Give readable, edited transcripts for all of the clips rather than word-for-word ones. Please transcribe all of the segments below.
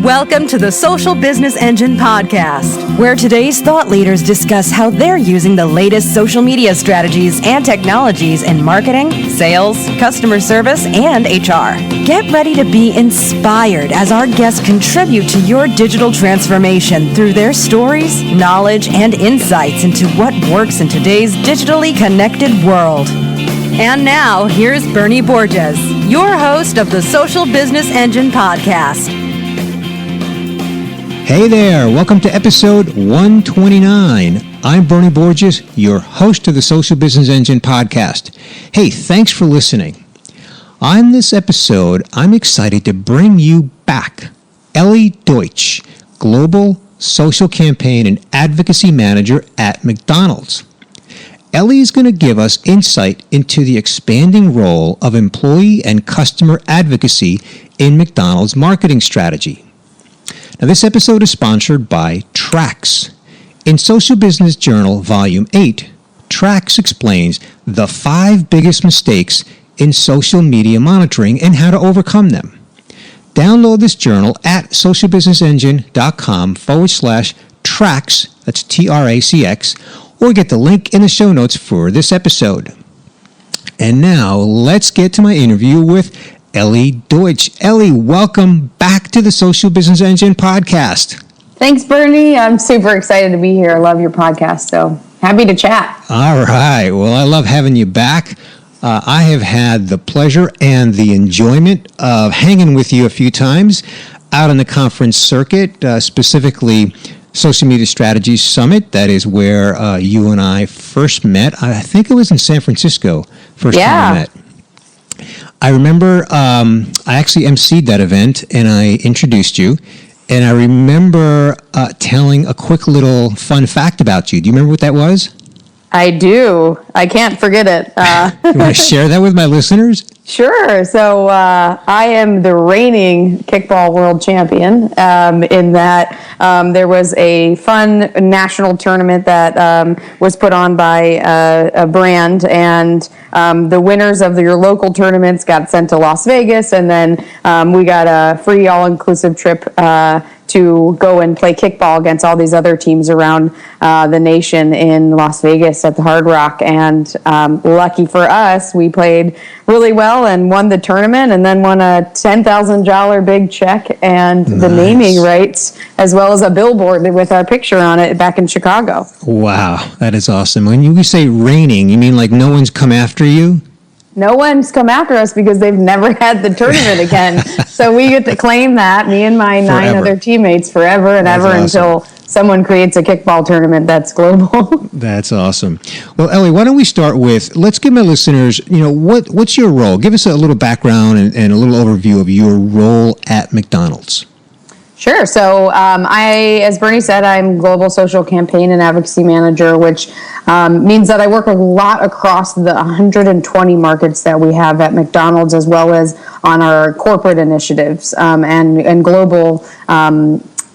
Welcome to the Social Business Engine podcast, where today's thought leaders discuss how they're using the latest social media strategies and technologies in marketing, sales, customer service, and HR. Get ready to be inspired as our guests contribute to your digital transformation through their stories, knowledge, and insights into what works in today's digitally connected world. And now, here's Bernie Borges, your host of the Social Business Engine podcast. Hey there, welcome to episode 129. I'm Bernie Borges, your host of the Social Business Engine podcast. Hey, thanks for listening. On this episode, I'm excited to bring you back Elly Deutch, Global Social Campaign and Advocacy Manager at McDonald's. Elly is going to give us insight into the expanding role of employee and customer advocacy in McDonald's marketing strategy. Now, this episode is sponsored by Trax. In Social Business Journal, Volume 8, Trax explains the 5 biggest mistakes in social media monitoring and how to overcome them. Download this journal at socialbusinessengine.com/Trax, that's Trax, or get the link in the show notes for this episode. And now, let's get to my interview with Elly Deutch. Elly, welcome back to the Social Business Engine podcast. Thanks, Bernie. I'm super excited to be here. I love your podcast, so happy to chat. All right. Well, I love having you back. I have had the pleasure and the enjoyment of hanging with you a few times out on the conference circuit, specifically Social Media Strategies Summit. That is where you and I first met. I think it was in San Francisco, time we met. I remember I actually emceed that event, and I introduced you, and I remember telling a quick little fun fact about you. Do you remember what that was? I do. I can't forget it. You want to share that with my listeners? Sure. So I am the reigning kickball world champion in that there was a fun national tournament that was put on by a brand, and the winners of your local tournaments got sent to Las Vegas, and then we got a free all-inclusive trip to go and play kickball against all these other teams around the nation in Las Vegas at the Hard Rock. And lucky for us, we played really well and won the tournament, and then won a $10,000 big check and the naming rights, as well as a billboard with our picture on it back in Chicago. Wow, that is awesome. When you say reigning, you mean like no one's come after you? No one's come after us because they've never had the tournament again. So we get to claim that, me and my 9 other teammates, forever and ever, until someone creates a kickball tournament that's global. That's awesome. Well, Elly, why don't we start with, let's give my listeners, what's your role? Give us a little background and a little overview of your role at McDonald's. Sure. So as Bernie said, I'm Global Social Campaign and Advocacy Manager, which means that I work a lot across the 120 markets that we have at McDonald's, as well as on our corporate initiatives and global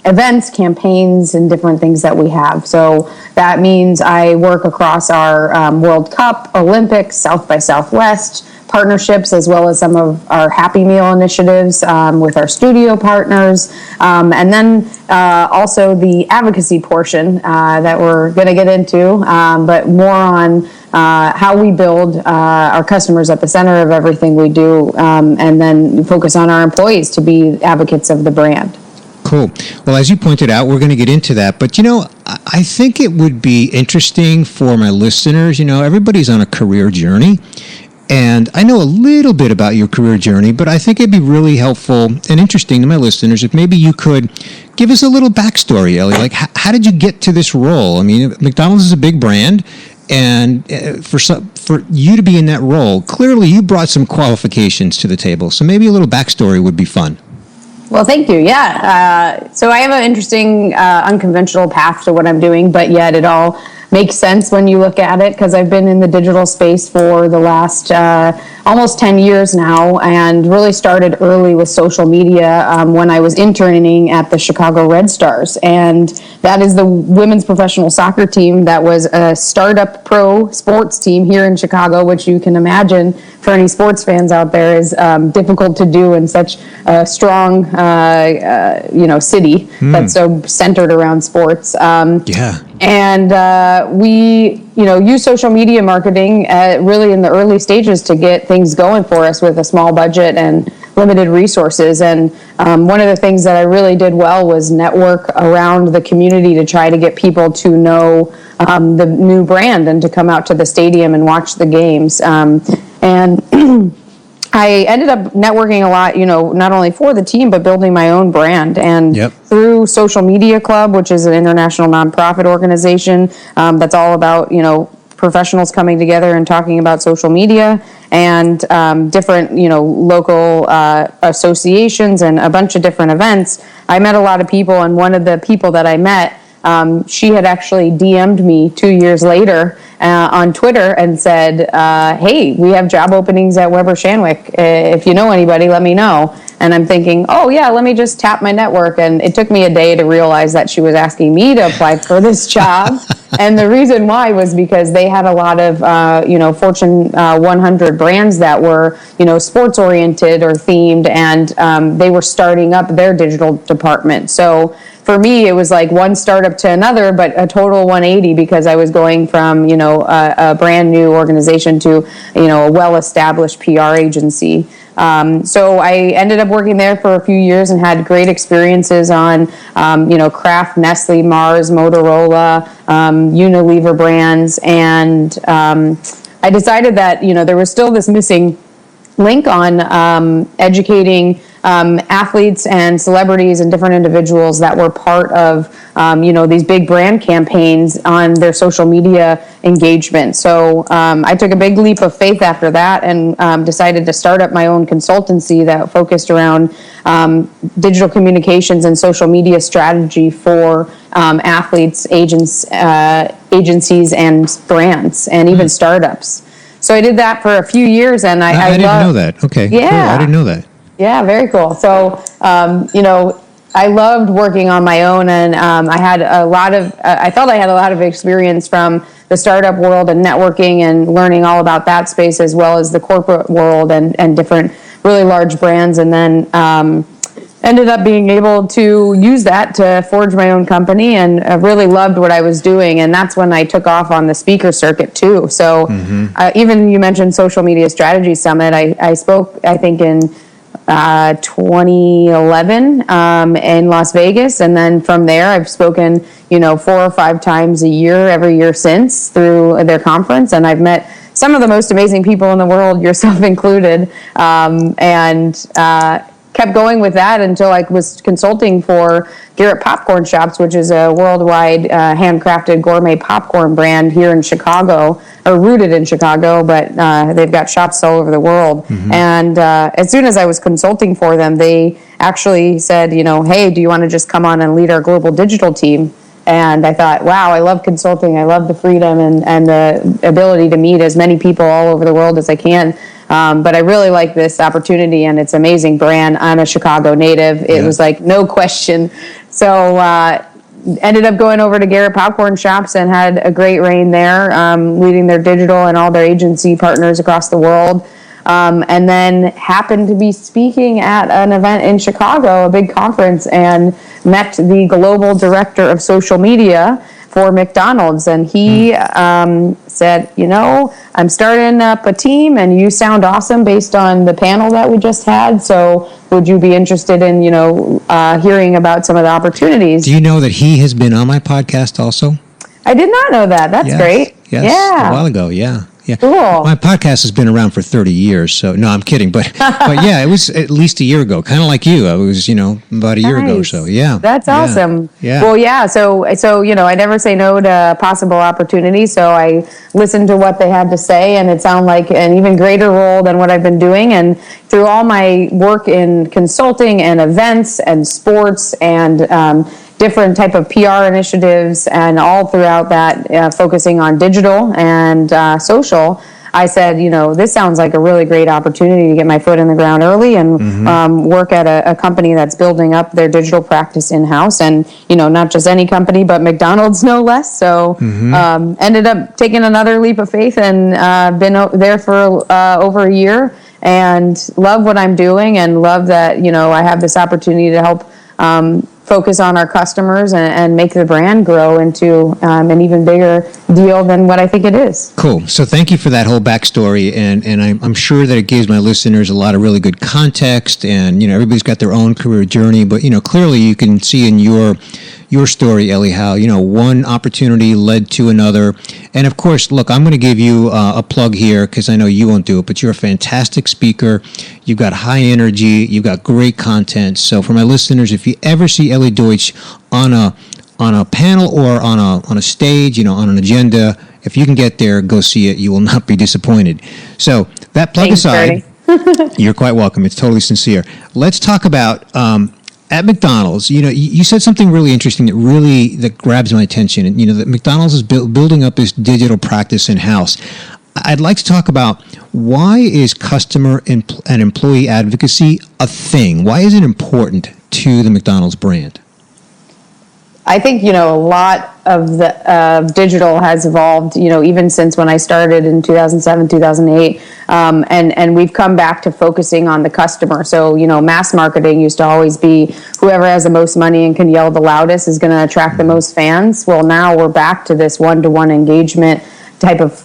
events, campaigns, and different things that we have. So that means I work across our World Cup, Olympics, South by Southwest partnerships, as well as some of our Happy Meal initiatives with our studio partners, and then also the advocacy portion that we're going to get into, but more on how we build our customers at the center of everything we do, and then focus on our employees to be advocates of the brand. Cool. Well, as you pointed out, we're going to get into that. But, I think it would be interesting for my listeners. Everybody's on a career journey. And I know a little bit about your career journey, but I think it'd be really helpful and interesting to my listeners if maybe you could give us a little backstory, Elly. Like, how did you get to this role? I mean, McDonald's is a big brand, and for you to be in that role, clearly you brought some qualifications to the table. So maybe a little backstory would be fun. Well, thank you. Yeah. So I have an interesting, unconventional path to what I'm doing, but yet it all makes sense when you look at it, because I've been in the digital space for the last almost 10 years now, and really started early with social media when I was interning at the Chicago Red Stars. And that is the women's professional soccer team that was a startup pro sports team here in Chicago, which you can imagine for any sports fans out there is difficult to do in such a strong city that's so centered around sports. And we, use social media marketing really in the early stages to get things going for us with a small budget and limited resources. And one of the things that I really did well was network around the community to try to get people to know the new brand and to come out to the stadium and watch the games. And I ended up networking a lot, not only for the team, but building my own brand. And through Social Media Club, which is an international nonprofit organization that's all about, professionals coming together and talking about social media, and different, local associations and a bunch of different events. I met a lot of people, and one of the people that I met, she had actually DM'd me 2 years later on Twitter and said, hey, we have job openings at Weber Shandwick. If you know anybody, let me know. And I'm thinking, oh, yeah, let me just tap my network. And it took me a day to realize that she was asking me to apply for this job. And the reason why was because they had a lot of, Fortune 100 brands that were, sports oriented or themed, and they were starting up their digital department. So for me, it was like one startup to another, but a total 180, because I was going from, a brand new organization to, a well-established PR agency. So I ended up working there for a few years and had great experiences on, Kraft, Nestle, Mars, Motorola, Unilever brands. And I decided that, there was still this missing link on educating athletes and celebrities and different individuals that were part of, these big brand campaigns on their social media engagement. So I took a big leap of faith after that and decided to start up my own consultancy that focused around digital communications and social media strategy for athletes, agencies, and brands, and even startups. So I did that for a few years, and I didn't know that. Okay, yeah, cool. I didn't know that. Yeah, very cool. So, I loved working on my own, and I had I felt I had a lot of experience from the startup world and networking and learning all about that space, as well as the corporate world and different really large brands. And then ended up being able to use that to forge my own company, and I really loved what I was doing. And that's when I took off on the speaker circuit too. So even you mentioned Social Media Strategy Summit. I spoke, I think, in 2011 in Las Vegas, and then from there I've spoken 4 or 5 times a year every year since through their conference, and I've met some of the most amazing people in the world, yourself included, and kept going with that until I was consulting for Garrett Popcorn Shops, which is a worldwide handcrafted gourmet popcorn brand here in Chicago, or rooted in Chicago, but they've got shops all over the world. And as soon as I was consulting for them, they actually said, hey, do you want to just come on and lead our global digital team? And I thought, wow, I love consulting. I love the freedom and the ability to meet as many people all over the world as I can. But I really like this opportunity, and it's an amazing brand. I'm a Chicago native. It was like no question. So ended up going over to Garrett Popcorn Shops and had a great reign there, leading their digital and all their agency partners across the world. And then happened to be speaking at an event in Chicago, a big conference, and met the global director of social media for McDonald's. And he said, I'm starting up a team, and you sound awesome based on the panel that we just had. So would you be interested in, hearing about some of the opportunities? Do you know that he has been on my podcast also? I did not know that. That's great. Yes, yeah. A while ago, yeah. Yeah. Cool. My podcast has been around for 30 years, so no, I'm kidding. But yeah, it was at least a year ago, kind of like you. I was, about a year ago or so. Yeah. That's awesome. Yeah. Well, yeah. So, I never say no to possible opportunities. So I listened to what they had to say, and it sounded like an even greater role than what I've been doing. And through all my work in consulting and events and sports and different type of PR initiatives, and all throughout that, focusing on digital and social, I said, this sounds like a really great opportunity to get my foot in the ground early and work at a company that's building up their digital practice in-house, and, not just any company, but McDonald's no less. So ended up taking another leap of faith and been there for over a year, and love what I'm doing, and love that, I have this opportunity to help focus on our customers and make the brand grow into an even bigger deal than what I think it is. Cool. So thank you for that whole backstory, and I'm sure that it gives my listeners a lot of really good context, and everybody's got their own career journey, but clearly you can see in your story, Ellie, how one opportunity led to another. And of course, look, I'm going to give you a plug here because I know you won't do it, but you're a fantastic speaker. You've got high energy. You've got great content. So for my listeners, if you ever see Elly Deutch on a panel or on a stage, on an agenda, if you can get there, go see it. You will not be disappointed. So that plug aside, you're quite welcome. It's totally sincere. Let's talk about at McDonald's. You said something really interesting that grabs my attention. And that McDonald's is building up this digital practice in house. I'd like to talk about, why is customer and employee advocacy a thing? Why is it important to the McDonald's brand? I think, a lot of the digital has evolved, even since when I started in 2007, 2008. And we've come back to focusing on the customer. So, mass marketing used to always be whoever has the most money and can yell the loudest is going to attract the most fans. Well, now we're back to this one-to-one engagement type of,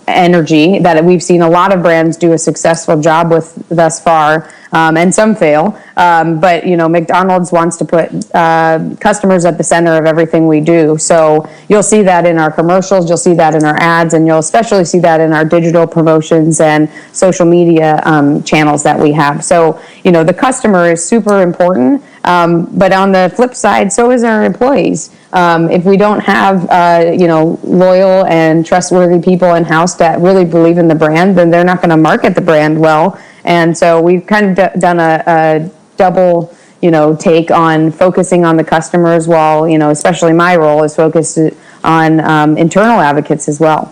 energy that we've seen a lot of brands do a successful job with thus far, and some fail. But, McDonald's wants to put customers at the center of everything we do. So you'll see that in our commercials, you'll see that in our ads, and you'll especially see that in our digital promotions and social media channels that we have. So, the customer is super important. But on the flip side, so is our employees. If we don't have, loyal and trustworthy people in-house that really believe in the brand, then they're not going to market the brand well. And so we've kind of done a double, take on focusing on the customers while, especially my role is focused on internal advocates as well.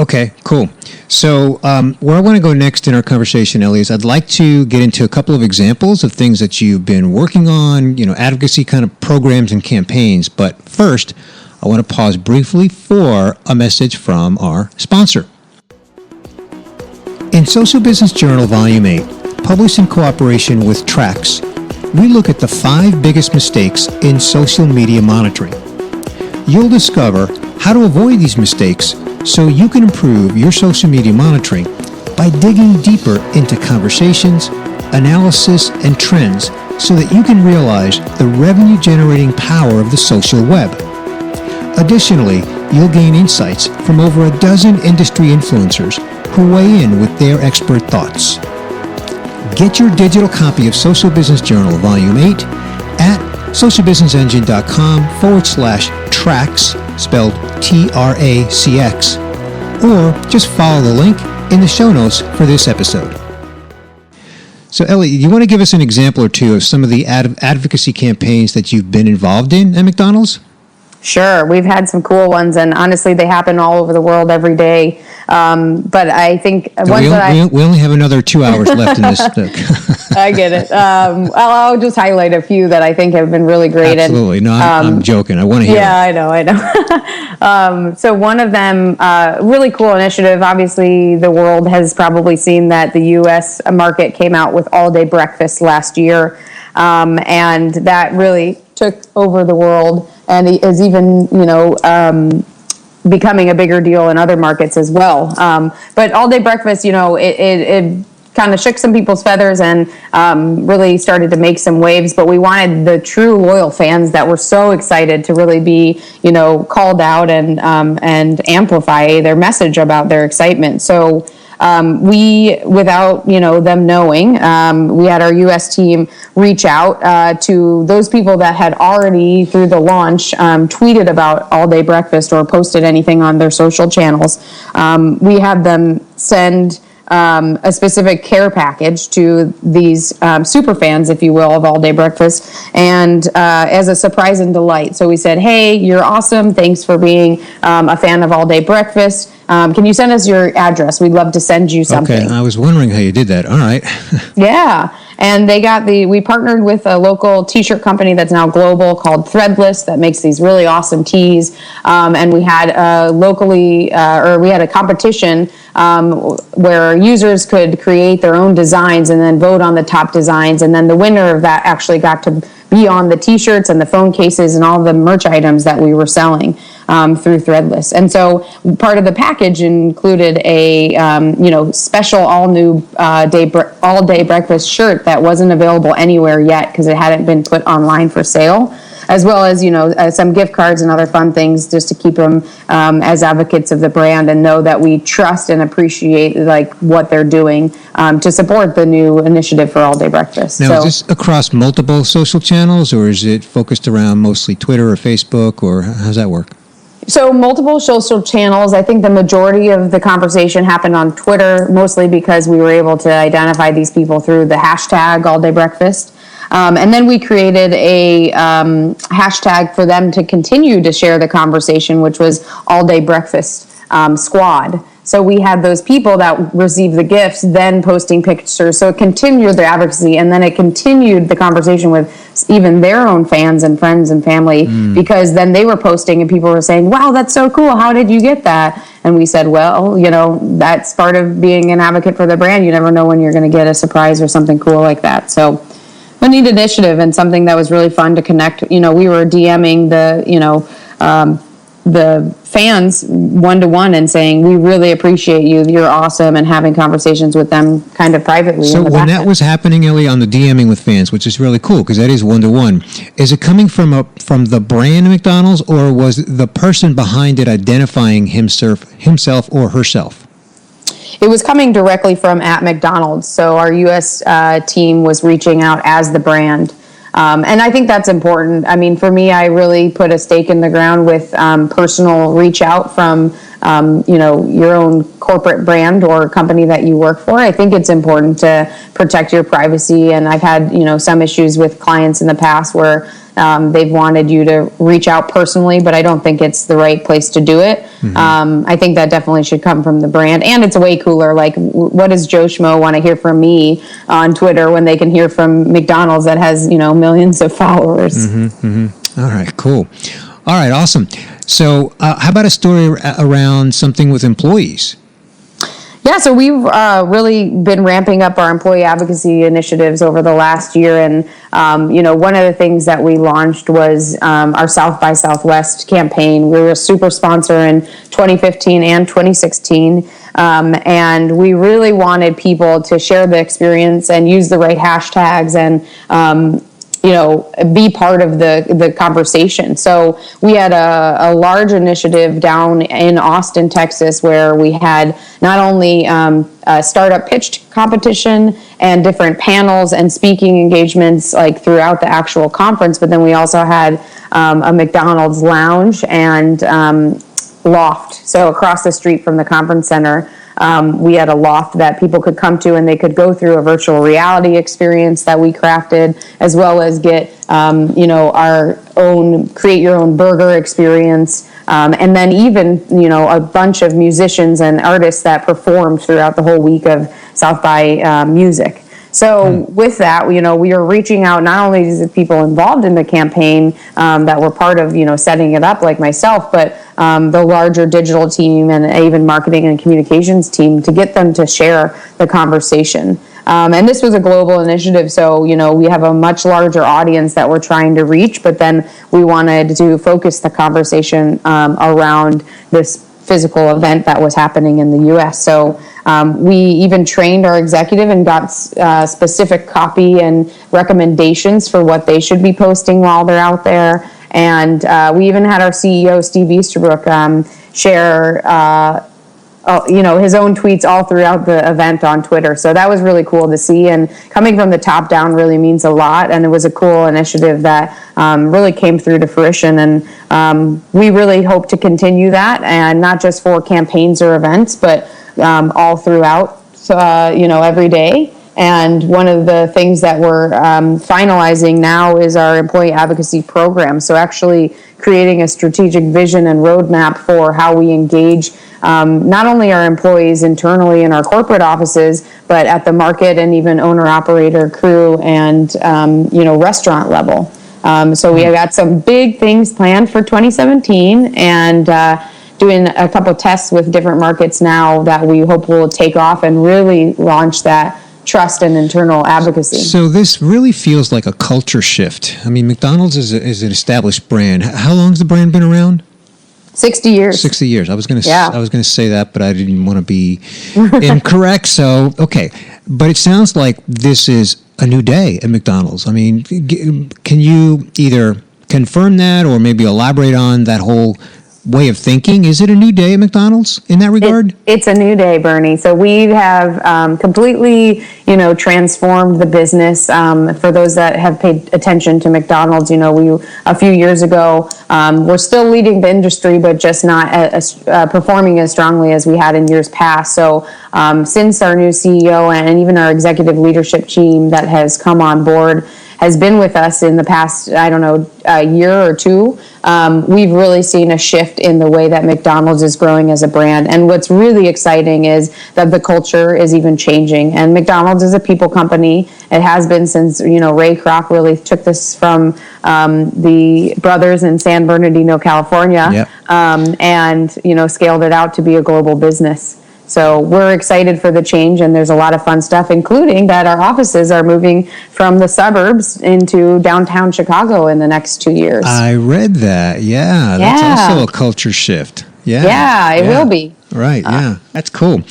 Okay, cool. So where I want to go next in our conversation, Ellie, is I'd like to get into a couple of examples of things that you've been working on, advocacy kind of programs and campaigns. But first, I want to pause briefly for a message from our sponsor. In Social Business Journal, Volume 8, published in cooperation with Trax, we look at the 5 biggest mistakes in social media monitoring. You'll discover how to avoid these mistakes so you can improve your social media monitoring by digging deeper into conversations, analysis, and trends so that you can realize the revenue-generating power of the social web. Additionally, you'll gain insights from over a dozen industry influencers who weigh in with their expert thoughts. Get your digital copy of Social Business Journal Volume 8 at socialbusinessengine.com/tracks, spelled TRACX, or just follow the link in the show notes for this episode. So, Ellie, you want to give us an example or two of some of the advocacy campaigns that you've been involved in at McDonald's? Sure. We've had some cool ones, and honestly, they happen all over the world every day. But I think we only have another 2 hours left in this. I get it. I'll just highlight a few that I think have been really great. Absolutely. No, I'm joking. I want to hear it. I know. So one of them, really cool initiative. Obviously, the world has probably seen that the U.S. market came out with all-day breakfast last year. And that really took over the world and is even, becoming a bigger deal in other markets as well. But all-day breakfast, it kind of shook some people's feathers and really started to make some waves. But we wanted the true loyal fans that were so excited to really be, called out and amplify their message about their excitement. So we, without them knowing, we had our U.S. team reach out to those people that had already, through the launch, tweeted about all-day breakfast or posted anything on their social channels. We had them send a specific care package to these super fans, if you will, of All Day Breakfast, and as a surprise and delight. So we said, hey, you're awesome. Thanks for being a fan of All Day Breakfast. Can you send us your address? We'd love to send you something. Okay, I was wondering how you did that. All right. Yeah. And we partnered with a local t-shirt company that's now global called Threadless that makes these really awesome tees. And we had we had a competition where users could create their own designs and then vote on the top designs. And then the winner of that actually got to be on the t-shirts and the phone cases and all the merch items that we were selling through Threadless. And so part of the package included a special all day breakfast shirt that wasn't available anywhere yet because it hadn't been put online for sale, as well as some gift cards and other fun things just to keep them as advocates of the brand and know that we trust and appreciate what they're doing to support the new initiative for All Day Breakfast. Now, is this across multiple social channels, or is it focused around mostly Twitter or Facebook, or how does that work? So multiple social channels. I think the majority of the conversation happened on Twitter, mostly because we were able to identify these people through the hashtag All Day Breakfast. And then we created a hashtag for them to continue to share the conversation, which was All Day Breakfast Squad. So we had those people that received the gifts then posting pictures. So it continued their advocacy, and then it continued the conversation with even their own fans and friends and family, because then they were posting and people were saying, wow, that's so cool. How did you get that? And we said, well, that's part of being an advocate for the brand. You never know when you're going to get a surprise or something cool like that. So a neat initiative and something that was really fun to connect. We were DMing the fans one-to-one and saying, we really appreciate you, you're awesome, and having conversations with them kind of privately. So when that was happening, Ellie, on the DMing with fans, which is really cool because that is one-to-one, is it coming from the brand McDonald's, or was the person behind it identifying himself or herself? It was coming directly from at McDonald's. So our U.S. team was reaching out as the brand. And I think that's important. I mean, for me, I really put a stake in the ground with personal reach out from, your own corporate brand or company that you work for. I think it's important to protect your privacy. And I've had, some issues with clients in the past where they've wanted you to reach out personally, but I don't think it's the right place to do it. Mm-hmm. I think that definitely should come from the brand, and it's way cooler. Like, what does Joe Schmo want to hear from me on Twitter when they can hear from McDonald's that has, millions of followers? Mm-hmm, mm-hmm. All right, cool. All right, awesome. So how about a story around something with employees? Yeah, so we've really been ramping up our employee advocacy initiatives over the last year. And, one of the things that we launched was our South by Southwest campaign. We were a super sponsor in 2015 and 2016. And we really wanted people to share the experience and use the right hashtags and, be part of the conversation. So we had a large initiative down in Austin, Texas, where we had not only a startup pitch competition and different panels and speaking engagements like throughout the actual conference, but then we also had a McDonald's lounge and loft. So across the street from the conference center, we had a loft that people could come to, and they could go through a virtual reality experience that we crafted, as well as get, our own create your own burger experience. And then even, a bunch of musicians and artists that performed throughout the whole week of South by Music. So with that, we were reaching out not only to the people involved in the campaign that were part of, setting it up, like myself, but the larger digital team and even marketing and communications team to get them to share the conversation. And this was a global initiative, so, we have a much larger audience that we're trying to reach, but then we wanted to focus the conversation around this physical event that was happening in the U.S. So we even trained our executive and got specific copy and recommendations for what they should be posting while they're out there. And we even had our CEO, Steve Easterbrook, share his own tweets all throughout the event on Twitter. So that was really cool to see, and coming from the top down really means a lot, and it was a cool initiative that really came through to fruition, and we really hope to continue that, and not just for campaigns or events, but all throughout every day. And one of the things that we're finalizing now is our employee advocacy program. So actually creating a strategic vision and roadmap for how we engage not only our employees internally in our corporate offices, but at the market and even owner-operator, crew, and restaurant level. So we have got some big things planned for 2017, and doing a couple tests with different markets now that we hope will take off and really launch that trust and internal advocacy. So this really feels like a culture shift. I mean, McDonald's is an established brand. How long has the brand been around? 60 years. 60 years. I was going to say that, but I didn't want to be incorrect. So, okay. But it sounds like this is a new day at McDonald's. I mean, can you either confirm that or maybe elaborate on that whole way of thinking? Is it a new day at McDonald's in that regard? It's a new day, Bernie. So we have completely, transformed the business. For those that have paid attention to McDonald's, we a few years ago, we're still leading the industry, but just not performing as strongly as we had in years past. So since our new CEO and even our executive leadership team that has come on board has been with us in the past, a year or two, we've really seen a shift in the way that McDonald's is growing as a brand. And what's really exciting is that the culture is even changing. And McDonald's is a people company. It has been since, Ray Kroc really took this from the brothers in San Bernardino, California, yep. And scaled it out to be a global business. So we're excited for the change, and there's a lot of fun stuff, including that our offices are moving from the suburbs into downtown Chicago in the next 2 years. I read that. Yeah. That's also a culture shift. Yeah, it will be. Right, yeah. That's cool.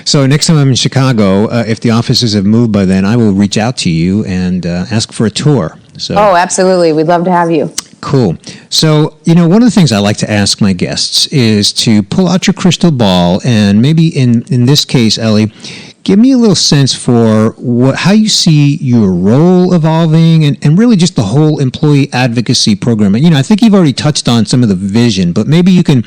So next time I'm in Chicago, if the offices have moved by then, I will reach out to you and ask for a tour. So. Oh, absolutely. We'd love to have you. Cool. So, one of the things I like to ask my guests is to pull out your crystal ball and maybe in this case, Ellie, give me a little sense for how you see your role evolving and really just the whole employee advocacy program. And, I think you've already touched on some of the vision, but maybe you can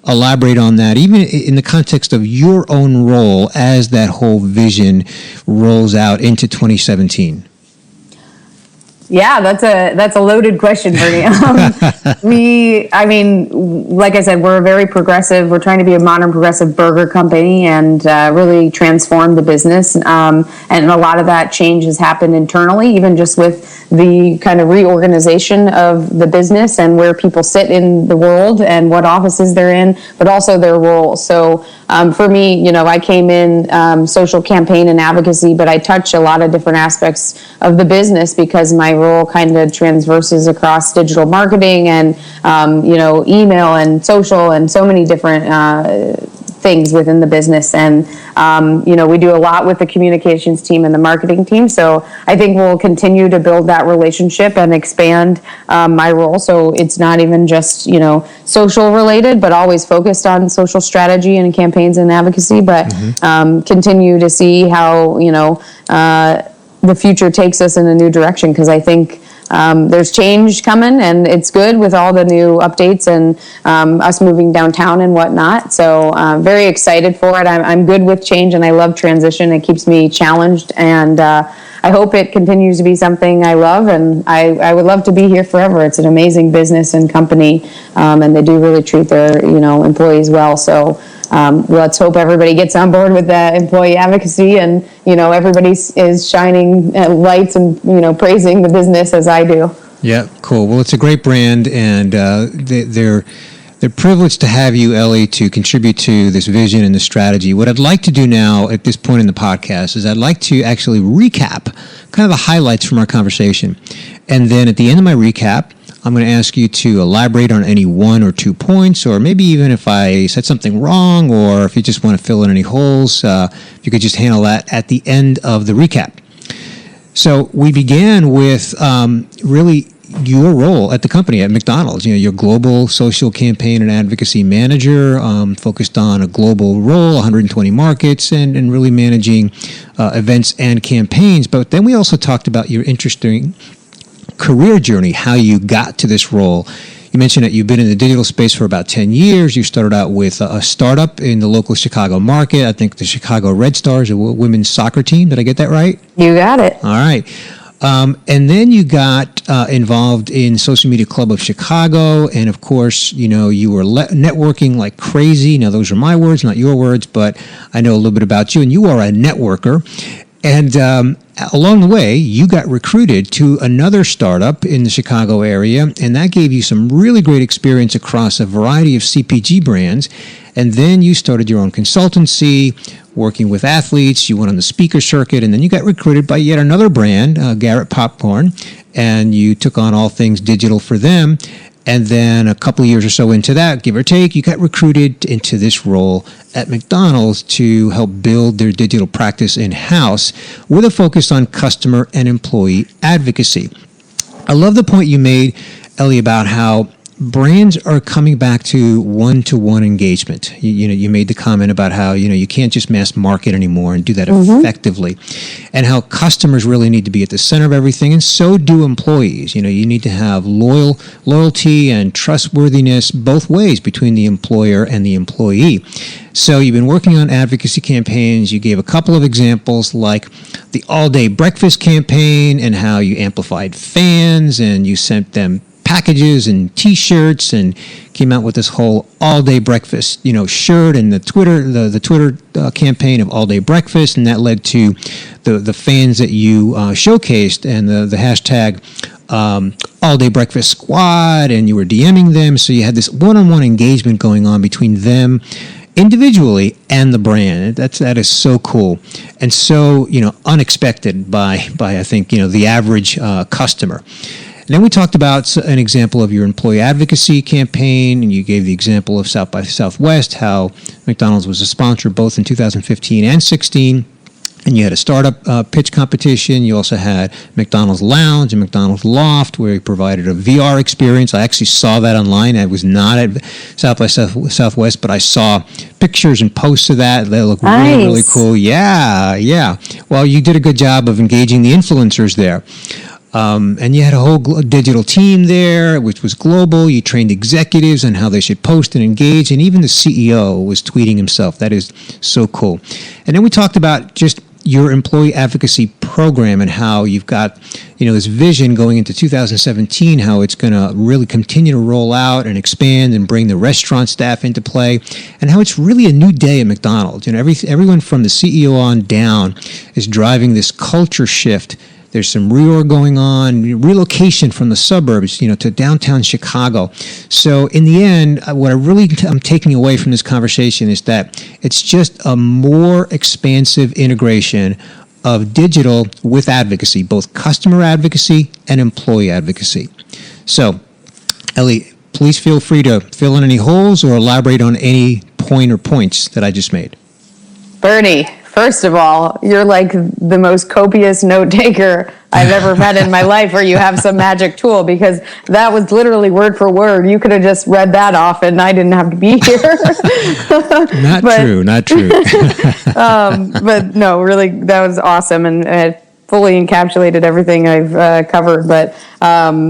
elaborate on that, even in the context of your own role as that whole vision rolls out into 2017. Yeah, that's a loaded question, Bernie. Like I said, we're very progressive. We're trying to be a modern progressive burger company and really transform the business. And a lot of that change has happened internally, even just with the kind of reorganization of the business and where people sit in the world and what offices they're in, but also their roles. So for me, I came in social campaign and advocacy, but I touch a lot of different aspects of the business because my role kind of transverses across digital marketing and, email and social and so many different things within the business. And, we do a lot with the communications team and the marketing team. So I think we'll continue to build that relationship and expand my role. So it's not even just, social related, but always focused on social strategy and campaigns and advocacy, but continue to see how, the future takes us in a new direction, because I think there's change coming, and it's good with all the new updates and us moving downtown and whatnot. So very excited for it. I'm good with change, and I love transition. It keeps me challenged, and I hope it continues to be something I love, and I would love to be here forever. It's an amazing business and company, and they do really treat their employees well. So let's hope everybody gets on board with the employee advocacy, and everybody is shining lights and praising the business as I do. Yeah, cool. Well, it's a great brand, and they're privileged to have you, Ellie, to contribute to this vision and this strategy. What I'd like to do now at this point in the podcast is I'd like to actually recap kind of the highlights from our conversation, and then at the end of my recap, I'm going to ask you to elaborate on any 1 or 2 points, or maybe even if I said something wrong, or if you just want to fill in any holes, if you could just handle that at the end of the recap. So we began with really your role at the company, at McDonald's. Your global social campaign and advocacy manager, focused on a global role, 120 markets, and really managing events and campaigns. But then we also talked about your interesting career journey, how you got to this role. you mentioned that you've been in the digital space for about 10 years. You started out with a startup in the local Chicago market. I think the Chicago Red Stars, a women's soccer team. Did I get that right? You got it. All right. And then you got involved in Social Media Club of Chicago. And of course, you were networking like crazy. Now, those are my words, not your words, but I know a little bit about you. And you are a networker. And along the way, you got recruited to another startup in the Chicago area, and that gave you some really great experience across a variety of CPG brands. And then you started your own consultancy, working with athletes. You went on the speaker circuit, and then you got recruited by yet another brand, Garrett Popcorn, and you took on all things digital for them. And then a couple of years or so into that, give or take, you got recruited into this role at McDonald's to help build their digital practice in-house with a focus on customer and employee advocacy. I love the point you made, Ellie, about how brands are coming back to one-to-one engagement. You made the comment about how, you can't just mass market anymore and do that effectively, and how customers really need to be at the center of everything, and so do employees. You need to have loyalty and trustworthiness both ways between the employer and the employee. So you've been working on advocacy campaigns. You gave a couple of examples like the all-day breakfast campaign and how you amplified fans and you sent them packages and T-shirts and came out with this whole all-day breakfast, shirt, and the Twitter campaign of all-day breakfast, and that led to the fans that you showcased and the hashtag all-day breakfast squad, and you were DMing them, so you had this one-on-one engagement going on between them individually and the brand. That is so cool and so unexpected by I think the average customer. And then we talked about an example of your employee advocacy campaign, and you gave the example of South by Southwest, how McDonald's was a sponsor both in 2015 and 16, and you had a startup pitch competition. You also had McDonald's Lounge and McDonald's Loft, where you provided a VR experience. I actually saw that online. I was not at South by Southwest, but I saw pictures and posts of that. They look really, really cool. Yeah. Well, you did a good job of engaging the influencers there. And you had a whole digital team there, which was global. You trained executives on how they should post and engage, and even the CEO was tweeting himself. That is so cool. And then we talked about just your employee advocacy program and how you've got, this vision going into 2017, how it's going to really continue to roll out and expand and bring the restaurant staff into play, and how it's really a new day at McDonald's. Everyone from the CEO on down is driving this culture shift. There's some reorg going on, relocation from the suburbs, to downtown Chicago. So in the end, what I'm taking away from this conversation is that it's just a more expansive integration of digital with advocacy, both customer advocacy and employee advocacy. So, Ellie, please feel free to fill in any holes or elaborate on any point or points that I just made. Bernie, first of all, you're like the most copious note taker I've ever met in my life, or you have some magic tool, because that was literally word for word. You could have just read that off and I didn't have to be here. Not true. But no, really, that was awesome. And it fully encapsulated everything I've covered. But I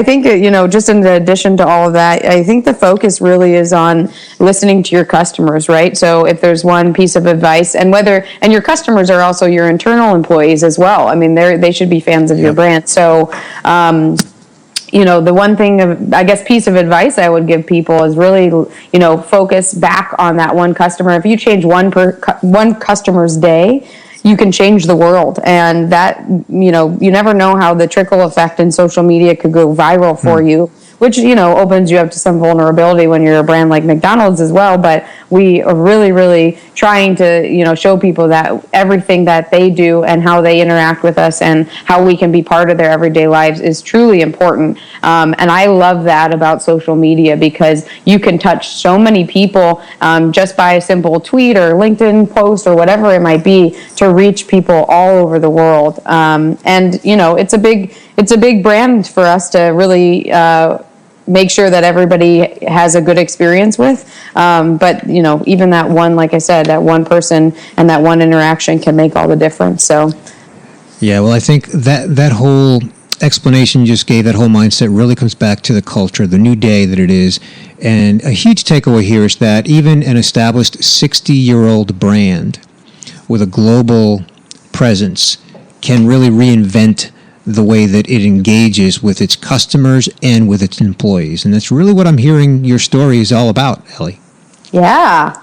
think, just in addition to all of that, I think the focus really is on listening to your customers, right? So if there's one piece of advice, and your customers are also your internal employees as well. I mean, they should be fans of your brand. So, the one thing piece of advice I would give people is really, focus back on that one customer. If you change one customer's day, you can change the world. And that, you never know how the trickle effect in social media could go viral for you, which, opens you up to some vulnerability when you're a brand like McDonald's as well. But we are really, really trying to, show people that everything that they do and how they interact with us and how we can be part of their everyday lives is truly important. And I love that about social media, because you can touch so many people just by a simple tweet or LinkedIn post or whatever it might be, to reach people all over the world. And, it's a big brand for us to really make sure that everybody has a good experience with. But, even that one, like I said, that one person and that one interaction can make all the difference. So, yeah, well, I think that whole explanation you just gave, that whole mindset really comes back to the culture, the new day that it is. And a huge takeaway here is that even an established 60-year-old brand with a global presence can really reinvent the way that it engages with its customers and with its employees. And that's really what I'm hearing your story is all about, Ellie. Yeah.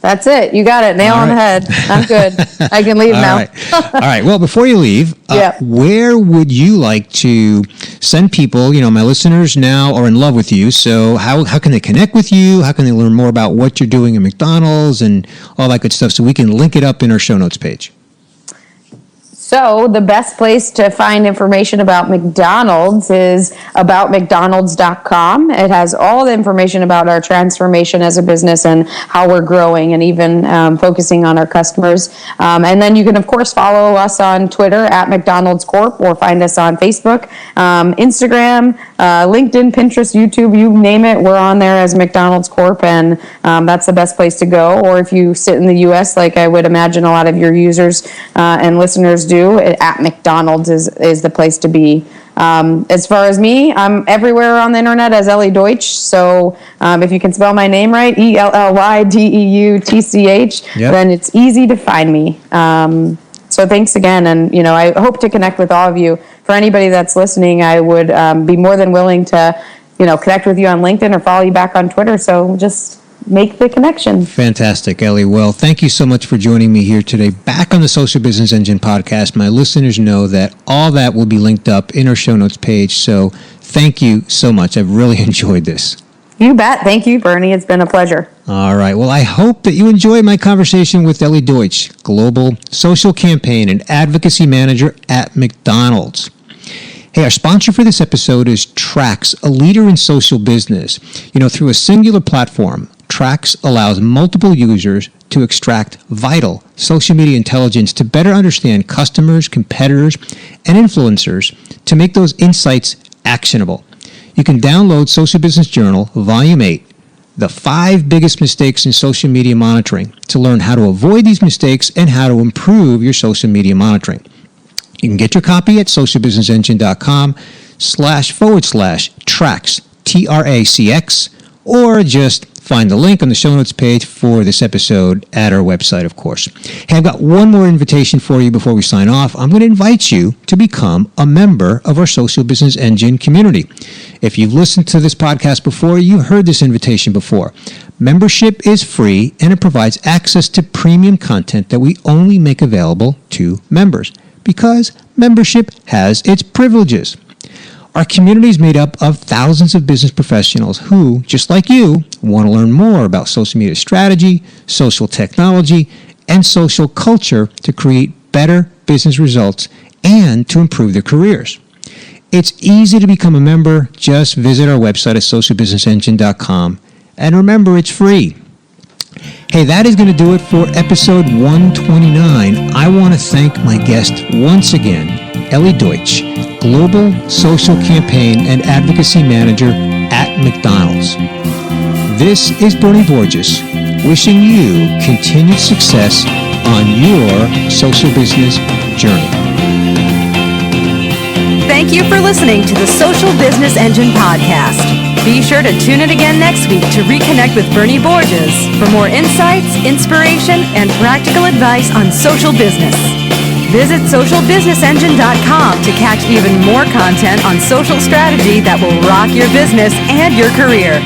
That's it. You got it. Nail on the head. I'm good. I can leave now. All right. Well, before you leave, where would you like to send people? You know, my listeners now are in love with you. So how can they connect with you? How can they learn more about what you're doing at McDonald's and all that good stuff so we can link it up in our show notes page? So the best place to find information about McDonald's is aboutmcdonalds.com. It has all the information about our transformation as a business and how we're growing and even focusing on our customers. And then you can, of course, follow us on Twitter at McDonald's Corp or find us on Facebook, Instagram, LinkedIn, Pinterest, YouTube, you name it. We're on there as McDonald's Corp, and that's the best place to go. Or if you sit in the U.S., like I would imagine a lot of your users and listeners do, at McDonald's is the place to be. As far as me, I'm everywhere on the internet as Elly Deutch. So if you can spell my name right, ELLYDEUTCH, then it's easy to find me. So thanks again. And, you know, I hope to connect with all of you. For anybody that's listening, I would be more than willing to, you know, connect with you on LinkedIn or follow you back on Twitter. So just make the connection. Fantastic, Ellie. Well, thank you so much for joining me here today back on the Social Business Engine podcast. My listeners know that all that will be linked up in our show notes page. So thank you so much. I've really enjoyed this. You bet. Thank you, Bernie. It's been a pleasure. All right. Well, I hope that you enjoyed my conversation with Elly Deutch, Global Social Campaign and Advocacy Manager at McDonald's. Hey, our sponsor for this episode is Trax, a leader in social business. You know, through a singular platform, Trax allows multiple users to extract vital social media intelligence to better understand customers, competitors, and influencers to make those insights actionable. You can download Social Business Journal, Volume 8, The 5 Biggest Mistakes in Social Media Monitoring, to learn how to avoid these mistakes and how to improve your social media monitoring. You can get your copy at socialbusinessengine.com//Trax, TRACX, or just find the link on the show notes page for this episode at our website, of course. Hey, I've got one more invitation for you before we sign off. I'm going to invite you to become a member of our Social Business Engine community. If you've listened to this podcast before, you heard this invitation before. Membership is free, and it provides access to premium content that we only make available to members, because membership has its privileges. Our community is made up of thousands of business professionals who, just like you, want to learn more about social media strategy, social technology, and social culture to create better business results and to improve their careers. It's easy to become a member. Just visit our website at socialbusinessengine.com. And remember, it's free. Hey, that is going to do it for episode 129. I want to thank my guest once again, Elly Deutch, Global Social Campaign and Advocacy Manager at McDonald's. This is Bernie Borges, wishing you continued success on your social business journey. Thank you for listening to the Social Business Engine podcast. Be sure to tune in again next week to reconnect with Bernie Borges for more insights, inspiration, and practical advice on social business. Visit socialbusinessengine.com to catch even more content on social strategy that will rock your business and your career.